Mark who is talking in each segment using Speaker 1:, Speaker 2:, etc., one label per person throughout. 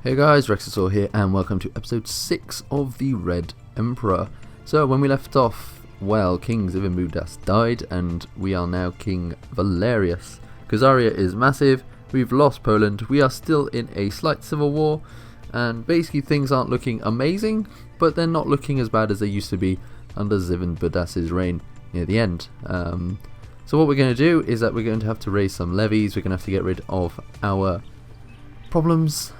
Speaker 1: Hey guys, Rexasaur here, and welcome to episode 6 of the Red Emperor. So when we left off, well, King Zivinbudas died, and we are now King Valerius. Khazaria is massive, we've lost Poland, we are still in a slight civil war, and basically things aren't looking amazing, but they're not looking as bad as they used to be under Zivinbudas's reign near the end. So what we're going to do is that we're going to have to raise some levies, we're going to have to get rid of our problems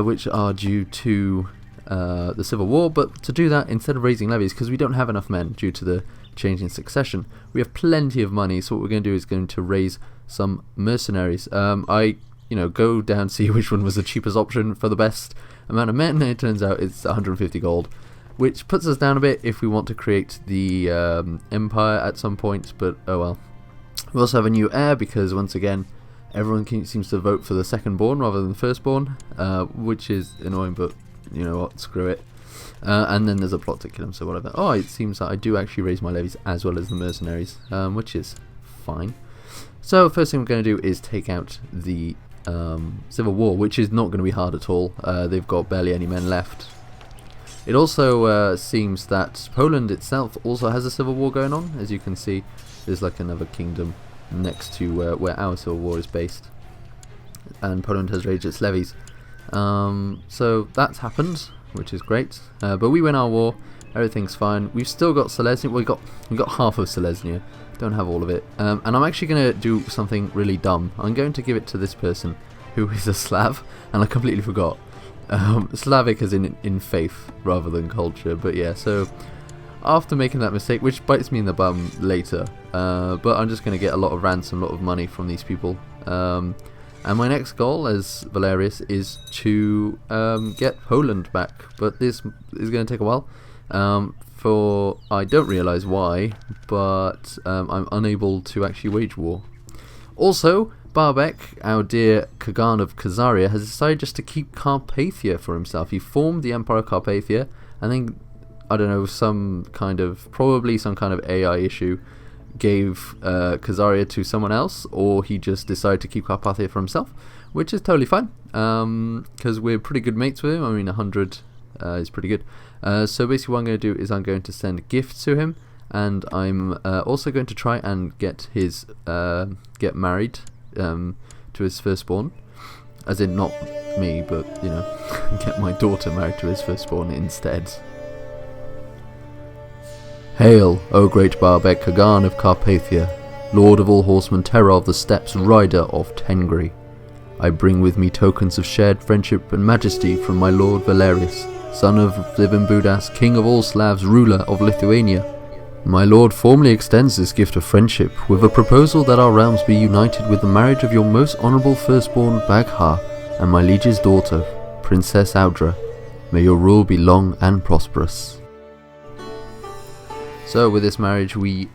Speaker 1: which are due to the civil war, but to do that, instead of raising levies, because we don't have enough men due to the change in succession, we have plenty of money, so what we're going to do is going to raise some mercenaries. I go down to see which one was the cheapest option for the best amount of men, and it turns out it's 150 gold, which puts us down a bit if we want to create the empire at some point, but oh well. We also have a new heir, because once again everyone seems to vote for the second born rather than the firstborn, which is annoying, but you know what, screw it. And then there's a plot to kill him, so whatever. Oh, it seems that I do actually raise my levies as well as the mercenaries, which is fine. So first thing we're going to do is take out the civil war, which is not going to be hard at all. They've got barely any men left. It also seems that Poland itself also has a civil war going on. As you can see, there's like another kingdom next to where our civil war is based, and Poland has raised its levies. So that's happened, which is great. But we win our war, everything's fine. We've still got Silesia. We got half of Silesia, don't have all of it. And I'm actually going to do something really dumb. I'm going to give it to this person who is a Slav, and I completely forgot. Slavic as in faith rather than culture, but yeah, so after making that mistake, which bites me in the bum later, but I'm just going to get a lot of ransom, a lot of money from these people. And my next goal as Valerius is to get Poland back, but this is going to take a while. For I don't realise why, but I'm unable to actually wage war. Also, Barbek, our dear Khagan of Khazaria, has decided just to keep Carpathia for himself. He formed the Empire of Carpathia, and then, I don't know, probably some kind of AI issue gave Khazaria to someone else, or he just decided to keep Carpathia for himself, which is totally fine, because we're pretty good mates with him. I mean, 100 is pretty good. So basically what I'm going to do is I'm going to send gifts to him, and I'm also going to try and get his get married to his firstborn, as in not me, but you know, get my daughter married to his firstborn instead. Hail, O great Barbek, Khagan of Carpathia, lord of all horsemen, terror of the steppes, rider of Tengri. I bring with me tokens of shared friendship and majesty from my lord Valerius, son of Zivinbudas, king of all Slavs, ruler of Lithuania. My lord formally extends this gift of friendship with a proposal that our realms be united with the marriage of your most honourable firstborn Bagha and my liege's daughter, Princess Audra. May your rule be long and prosperous. So with this marriage, we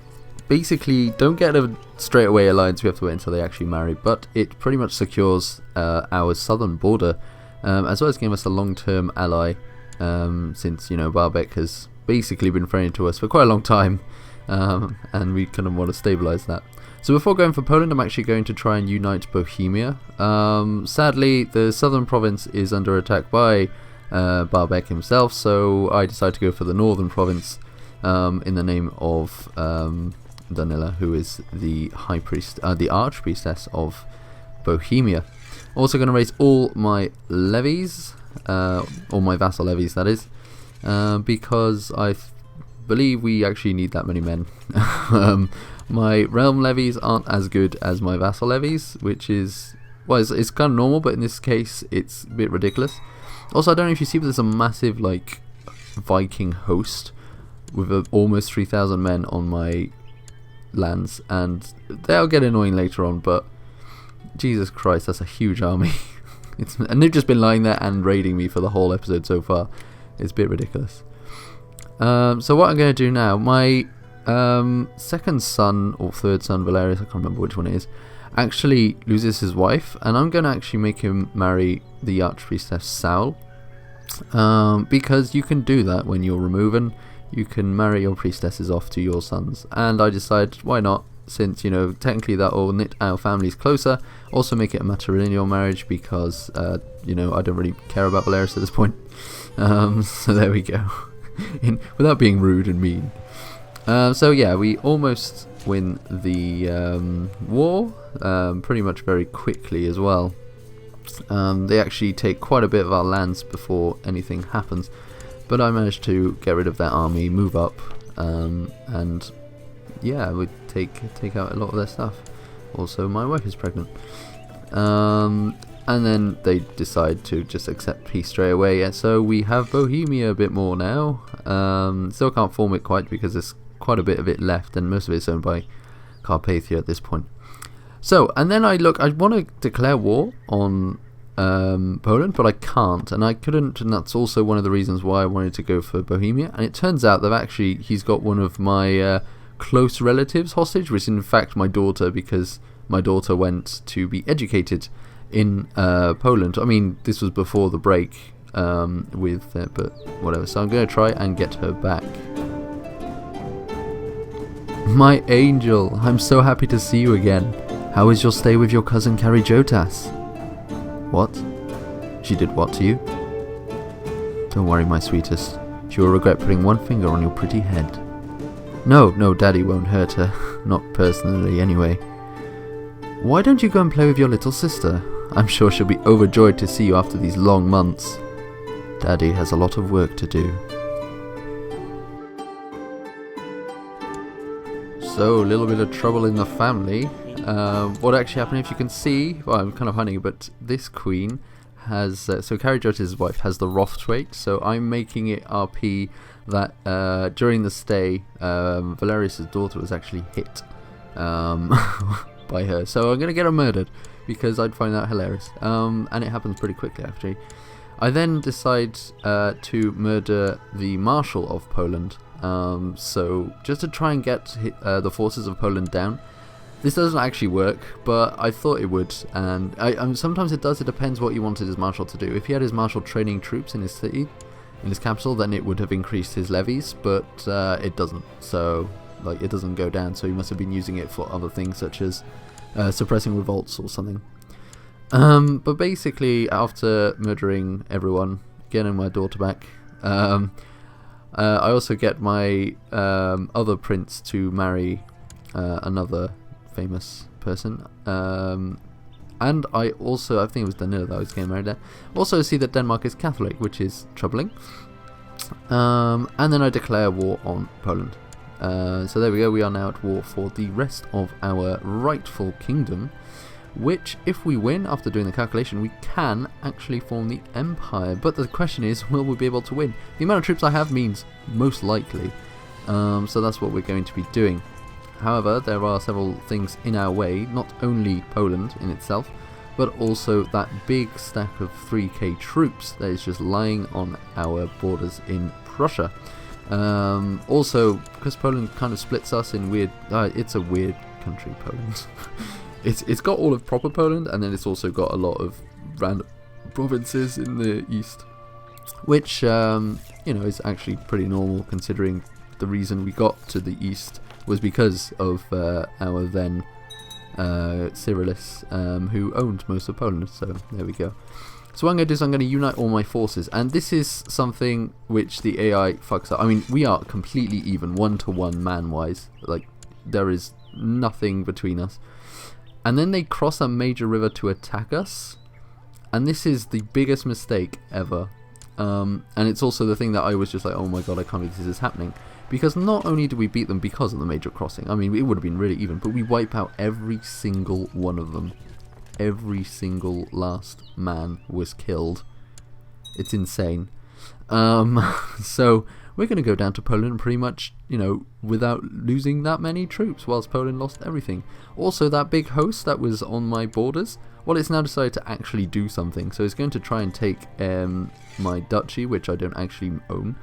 Speaker 1: basically don't get a straight away alliance, we have to wait until they actually marry, but it pretty much secures our southern border, as well as giving us a long-term ally, since, you know, Barbek has basically been friendly to us for quite a long time, and we kind of want to stabilise that. So before going for Poland, I'm actually going to try and unite Bohemia. Sadly, the southern province is under attack by Barbek himself, so I decided to go for the northern province, in the name of Danila, who is the high priest, the archpriestess of Bohemia. Also going to raise all my levies, all my vassal levies, that is, because I believe we actually need that many men. My realm levies aren't as good as my vassal levies, which is, well, it's kind of normal, but in this case it's a bit ridiculous. Also, I don't know if you see, but there's a massive like Viking host with almost 3,000 men on my lands, and they'll get annoying later on, but Jesus Christ, that's a huge army. And they've just been lying there and raiding me for the whole episode so far. It's a bit ridiculous. So what I'm going to do now, my second son, or third son, Valerius, I can't remember which one it is, actually loses his wife, and I'm going to actually make him marry the archpriestess Saul, because you can do that when you're removing. You can marry your priestesses off to your sons, and I decided, why not? since, you know, technically that will knit our families closer. Also make it a matrilineal marriage because, you know, I don't really care about Valerius at this point. So there we go. Without being rude and mean. So yeah, we almost win the war, pretty much very quickly as well. They actually take quite a bit of our lands before anything happens, but I managed to get rid of that army, move up, and yeah, we take out a lot of their stuff. Also, my wife is pregnant. And then they decide to just accept peace straight away. And so we have Bohemia a bit more now. Still can't form it quite because there's quite a bit of it left, and most of it's owned by Carpathia at this point. So, and then I want to declare war on Poland, but I can't, and I couldn't, and that's also one of the reasons why I wanted to go for Bohemia. And it turns out that he's got one of my close relatives hostage, which is in fact my daughter, because my daughter went to be educated in Poland. I mean, this was before the break but whatever. So I'm going to try and get her back. My angel, I'm so happy to see you again. How is your stay with your cousin Karijotas? What? She did what to you? Don't worry, my sweetest. She will regret putting one finger on your pretty head. No, Daddy won't hurt her. Not personally, anyway. Why don't you go and play with your little sister? I'm sure she'll be overjoyed to see you after these long months. Daddy has a lot of work to do. So, a little bit of trouble in the family. What actually happened, if you can see, well, I'm kind of hunting, but this queen has, so Karijotis' wife has the Wrath trait, so I'm making it RP that during the stay, Valerius' daughter was actually hit by her. So I'm going to get her murdered, because I'd find that hilarious. And it happens pretty quickly, actually. I then decide to murder the Marshal of Poland. So just to try and get the forces of Poland down. This doesn't actually work, but I thought it would, and sometimes it does. It depends what you wanted his marshal to do. If he had his marshal training troops in his city, in his capital, then it would have increased his levies, but it doesn't. So, like, it doesn't go down, so he must have been using it for other things, such as suppressing revolts or something. But basically, after murdering everyone, getting my daughter back, I also get my other prince to marry another famous person, and I think it was Danilo that I was getting married there. Also see that Denmark is Catholic, which is troubling, and then I declare war on Poland. So there we go, we are now at war for the rest of our rightful kingdom, which, if we win, after doing the calculation, we can actually form the empire. But the question is, will we be able to win? The amount of troops I have means most likely, so that's what we're going to be doing. However, there are several things in our way, not only Poland in itself, but also that big stack of 3k troops that is just lying on our borders in Prussia. Also, because Poland kind of splits us in weird... it's a weird country, Poland. It's got all of proper Poland, and then it's also got a lot of random provinces in the east, which, is actually pretty normal, considering the reason we got to the east was because of our then Cyrillus, who owned most of Poland. So there we go. So what I'm going to do is I'm going to unite all my forces, and this is something which the AI fucks up. I mean, we are completely even, 1-to-1 man-wise. Like, there is nothing between us. And then they cross a major river to attack us, and this is the biggest mistake ever. And it's also the thing that I was just like, oh my god, I can't believe this is happening. Because not only do we beat them because of the major crossing, I mean, it would have been really even, but we wipe out every single one of them. Every single last man was killed. It's insane. So we're going to go down to Poland pretty much, without losing that many troops, whilst Poland lost everything. Also, that big host that was on my borders, well, it's now decided to actually do something. So it's going to try and take my duchy, which I don't actually own.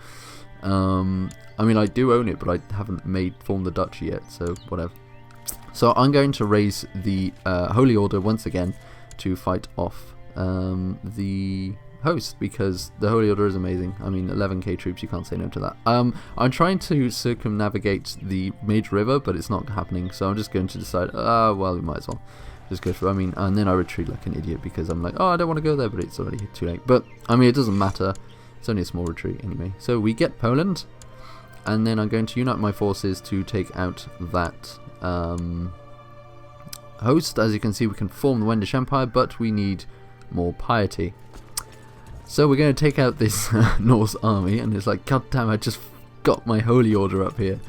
Speaker 1: I mean, I do own it, but I haven't formed the duchy yet, so whatever. So I'm going to raise the Holy Order once again to fight off the host, because the Holy Order is amazing. I mean, 11k troops, you can't say no to that. I'm trying to circumnavigate the major river, but it's not happening, so I'm just going to decide, well, we might as well just go through. I mean, and then I retreat like an idiot, because I'm like, oh, I don't want to go there, but it's already too late. But, I mean, it doesn't matter. It's only a small retreat anyway. So we get Poland, and then I'm going to unite my forces to take out that host. As you can see, we can form the Wendish Empire, but we need more piety. So we're going to take out this Norse army, and it's like, god damn, I just got my Holy Order up here,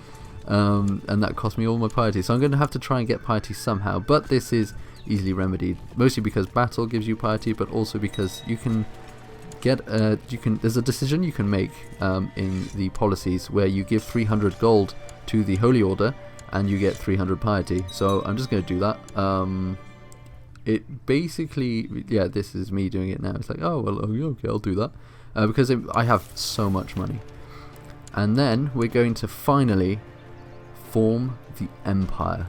Speaker 1: and that cost me all my piety. So I'm going to have to try and get piety somehow, but this is easily remedied, mostly because battle gives you piety, but also because you can get there's a decision you can make in the policies where you give 300 gold to the Holy Order and you get 300 piety. So I'm just going to do that. It basically, yeah, this is me doing it now. It's like, oh, well, okay, I'll do that. Because I have so much money. And then we're going to finally form the Empire.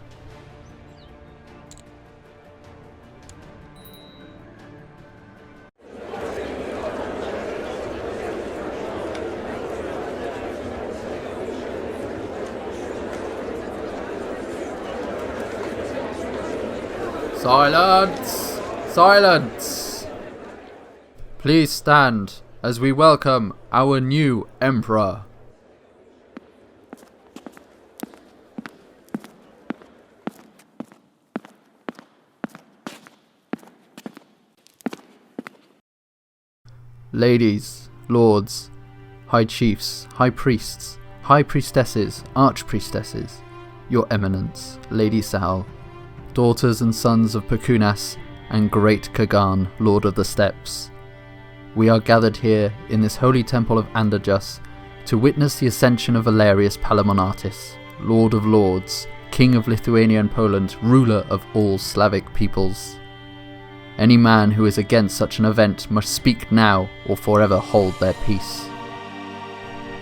Speaker 1: Silence! Silence! Please stand as we welcome our new Emperor. Ladies, lords, high chiefs, high priests, high priestesses, archpriestesses, your eminence, Lady Sal, daughters and sons of Perkunas and great Kagan, Lord of the Steppes. We are gathered here in this holy temple of Andajus to witness the ascension of Valerius Palemonatis, Lord of Lords, King of Lithuania and Poland, ruler of all Slavic peoples. Any man who is against such an event must speak now or forever hold their peace.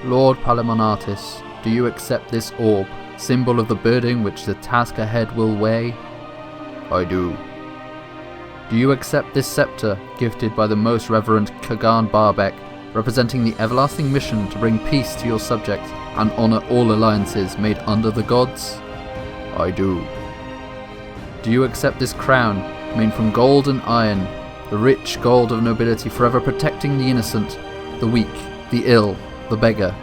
Speaker 1: Lord Palemonatis, do you accept this orb, symbol of the burden which the task ahead will weigh? I do. Do you accept this scepter, gifted by the most reverend Kagan Barbek, representing the everlasting mission to bring peace to your subjects and honour all alliances made under the gods? I do. Do you accept this crown, made from gold and iron, the rich gold of nobility forever protecting the innocent, the weak, the ill, the beggar?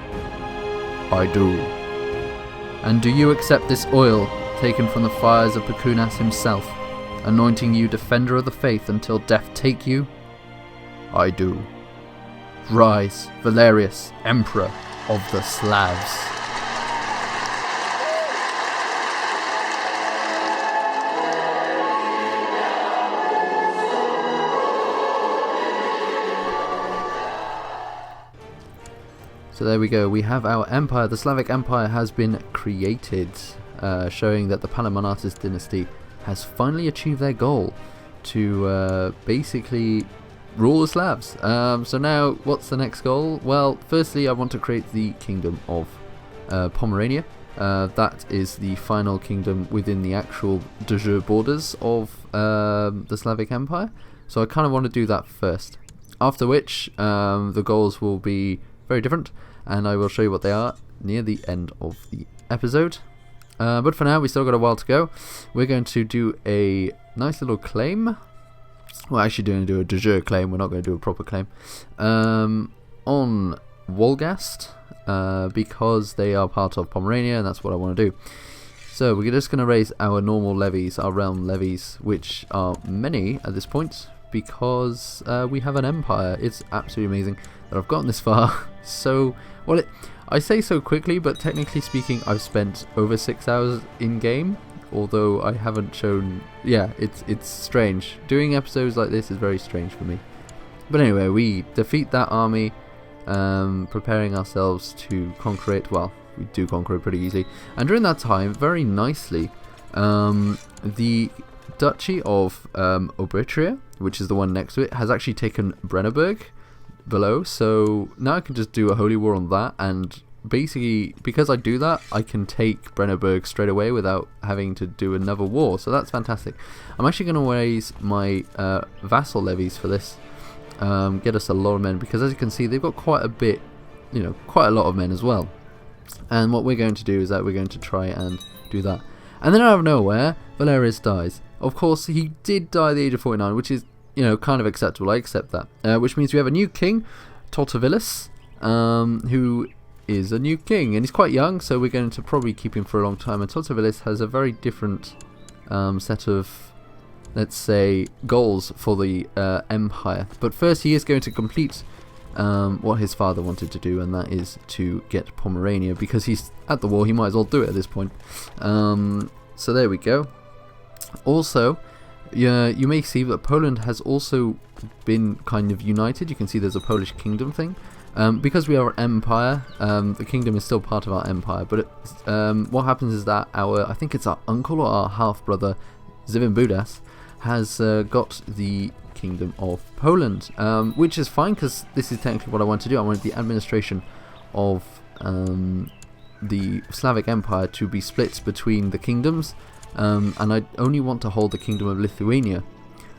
Speaker 1: I do. And do you accept this oil, taken from the fires of Perkunas himself, anointing you defender of the faith until death take you? I do. Rise, Valerius, Emperor of the Slavs. So there we go, we have our empire. The Slavic Empire has been created, showing that the Palemonatis Dynasty has finally achieved their goal to basically rule the Slavs. So now, what's the next goal? Well, firstly, I want to create the Kingdom of Pomerania. That is the final kingdom within the actual de jure borders of the Slavic Empire. So I kind of want to do that first. After which, the goals will be very different, and I will show you what they are near the end of the episode. But for now, we still got a while to go. We're going to do a nice little claim. We're actually going to do a de jure claim. We're not going to do a proper claim. On Wolgast, because they are part of Pomerania, and that's what I want to do. So we're just going to raise our normal levies, our realm levies, which are many at this point, because we have an empire. It's absolutely amazing that I've gotten this far. So, well, I say so quickly, but technically speaking, I've spent over 6 hours in game, although I haven't shown. Yeah, it's strange. Doing episodes like this is very strange for me. But anyway, we defeat that army, preparing ourselves to conquer it. Well, we do conquer it pretty easily, and during that time, very nicely, the Duchy of Obritria, which is the one next to it, has actually taken Brennerberg below, so now I can just do a holy war on that, and basically, because I do that, I can take Brennerberg straight away without having to do another war, so that's fantastic. I'm actually going to raise my vassal levies for this, get us a lot of men, because as you can see they've got quite a bit, quite a lot of men as well. And what we're going to do is that we're going to try and do that. And then out of nowhere, Valerius dies. Of course, he did die at the age of 49, which is, kind of acceptable. I accept that. Which means we have a new king, Tortovilus, who is a new king. And he's quite young, so we're going to probably keep him for a long time. And Tortovilus has a very different set of, let's say, goals for the empire. But first, he is going to complete what his father wanted to do, and that is to get Pomerania, because he's at the war. He might as well do it at this point. So there we go. Also, you may see that Poland has also been kind of united. You can see there's a Polish kingdom thing. Because we are an empire, the kingdom is still part of our empire, but what happens is that I think it's our uncle or our half-brother, Zivin Budas, has got the Kingdom of Poland, which is fine, because this is technically what I want to do. I want the administration of the Slavic Empire to be split between the kingdoms, and I only want to hold the Kingdom of Lithuania.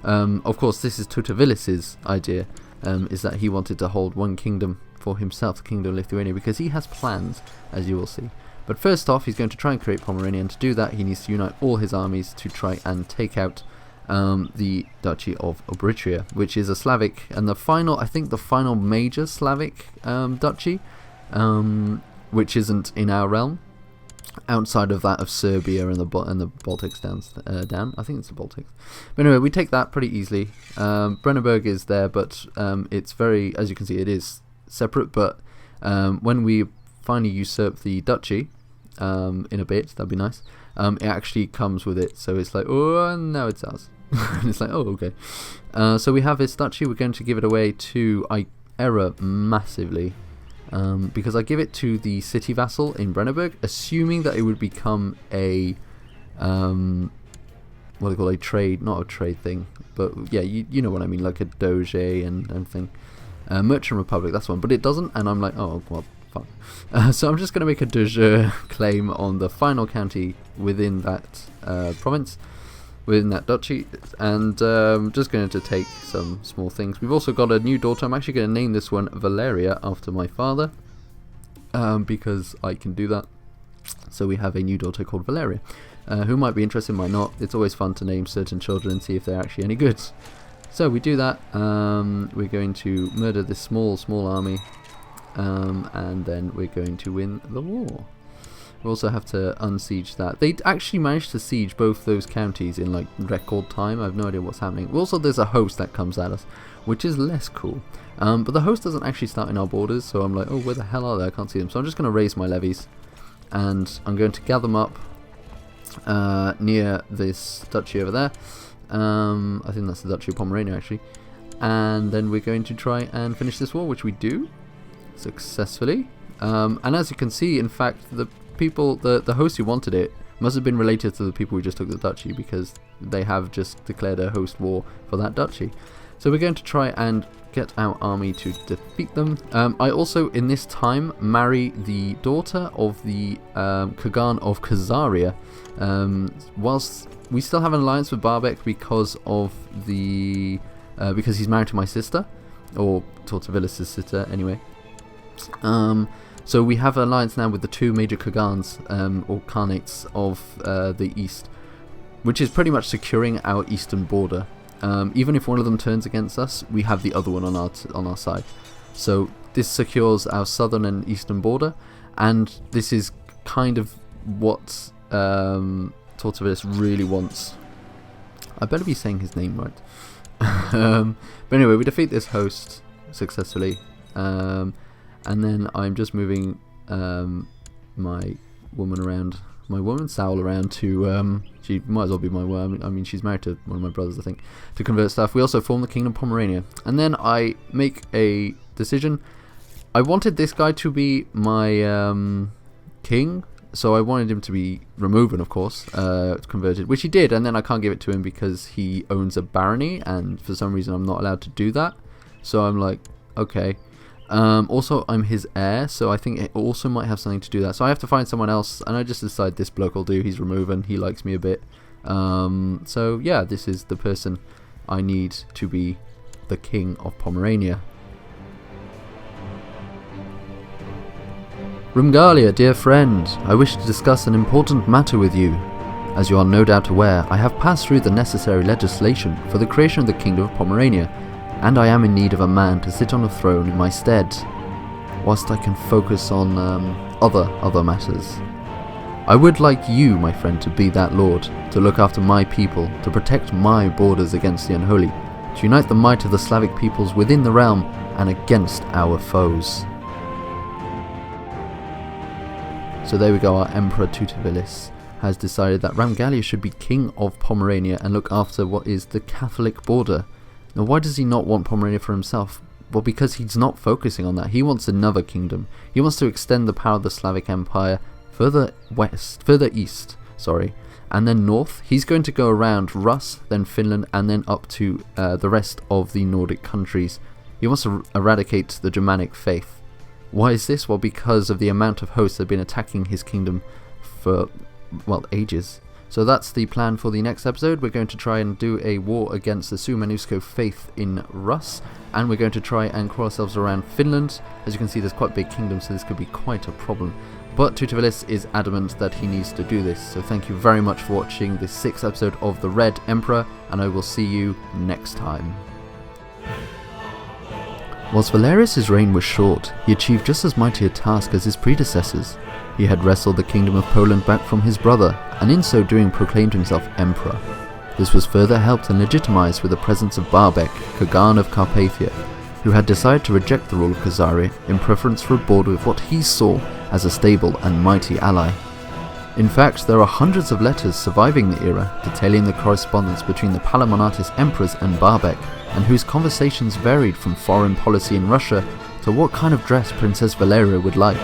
Speaker 1: Of course, this is Tortovilus's idea, is that he wanted to hold one kingdom for himself, the Kingdom of Lithuania, because he has plans, as you will see. But first off, he's going to try and create Pomerania, and to do that he needs to unite all his armies to try and take out the Duchy of Obritria, which is a Slavic, and the final major Slavic duchy, which isn't in our realm, outside of that of Serbia and the Baltics down. I think it's the Baltics. But anyway, we take that pretty easily. Brenneberg is there, but it's very, as you can see, it is separate. But when we finally usurp the duchy in a bit, that'd be nice. It actually comes with it, so it's like, oh, now it's ours. And it's like, oh, okay. So we have this duchy. We're going to give it away to, I error massively, because I give it to the city vassal in Brenneberg, assuming that it would become a what they call a trade, not a trade thing, but yeah, you know what I mean, like a doge and thing. Merchant Republic, that's one, but it doesn't, and I'm like, oh well, fine. So I'm just going to make a de jure claim on the final county within that province, within that duchy, and just going to take some small things. We've also got a new daughter. I'm actually going to name this one Valeria after my father, because I can do that. So we have a new daughter called Valeria, who might be interested, might not. It's always fun to name certain children and see if they're actually any good. So we do that. We're going to murder this small army, and then we're going to win the war. We also have to unsiege that. They actually managed to siege both those counties in like record time. I have no idea what's happening. Also, there's a host that comes at us, which is less cool. But the host doesn't actually start in our borders, so I'm like, oh, where the hell are they? I can't see them. So I'm just going to raise my levies, and I'm going to gather them up near this duchy over there. I think that's the Duchy of Pomerania, actually. And then we're going to try and finish this war, which we do successfully. And as you can see, in fact, the people, the host who wanted it must have been related to the people who just took the duchy, because they have just declared a host war for that duchy. So we're going to try and get our army to defeat them. I also, in this time, marry the daughter of the Khagan of Khazaria, whilst we still have an alliance with Barbek because of the because he's married to my sister, or Tortovilis' sister, anyway. So we have an alliance now with the two major Khagans, or Khanates of the east, which is pretty much securing our eastern border. Even if one of them turns against us, we have the other one on our side. So this secures our southern and eastern border, and this is kind of what Tortovilis really wants. I better be saying his name right. But anyway, we defeat this host successfully, and then I'm just moving my woman Saul around to she might as well be my woman. I mean, she's married to one of my brothers, I think, to convert stuff. We also form the Kingdom of Pomerania, and then I make a decision. I wanted this guy to be my king, so I wanted him to be removed, of course, converted, which he did, and then I can't give it to him because he owns a barony, and for some reason I'm not allowed to do that. So I'm like, okay. Also, I'm his heir, so I think it also might have something to do that. So I have to find someone else, and I just decide this bloke will do. He's removing. He likes me a bit. So yeah, this is the person I need to be the King of Pomerania. Rumgalia, dear friend, I wish to discuss an important matter with you. As you are no doubt aware, I have passed through the necessary legislation for the creation of the Kingdom of Pomerania, and I am in need of a man to sit on a throne in my stead, whilst I can focus on other matters. I would like you, my friend, to be that lord, to look after my people, to protect my borders against the unholy, to unite the might of the Slavic peoples within the realm and against our foes. So there we go, our Emperor Tutuvilis has decided that Rumgalia should be King of Pomerania and look after what is the Catholic border. Now why does he not want Pomerania for himself? Well, because he's not focusing on that. He wants another kingdom. He wants to extend the power of the Slavic Empire further east, and then north. He's going to go around Rus, then Finland, and then up to the rest of the Nordic countries. He wants to eradicate the Germanic faith. Why is this? Well, because of the amount of hosts that have been attacking his kingdom for, well, ages. So that's the plan for the next episode. We're going to try and do a war against the Sumanusko faith in Rus, and we're going to try and crawl ourselves around Finland. As you can see, there's quite a big kingdom, so this could be quite a problem. But Tutuvilis is adamant that he needs to do this. So thank you very much for watching this 6th episode of The Red Emperor, and I will see you next time. Whilst Valerius' reign was short, he achieved just as mighty a task as his predecessors. He had wrestled the kingdom of Poland back from his brother, and in so doing proclaimed himself emperor. This was further helped and legitimized with the presence of Barbek, Khagan of Carpathia, who had decided to reject the rule of Khazari in preference for a border with what he saw as a stable and mighty ally. In fact, there are hundreds of letters surviving the era detailing the correspondence between the Palemonatis emperors and Barbek, and whose conversations varied from foreign policy in Russia to what kind of dress Princess Valeria would like.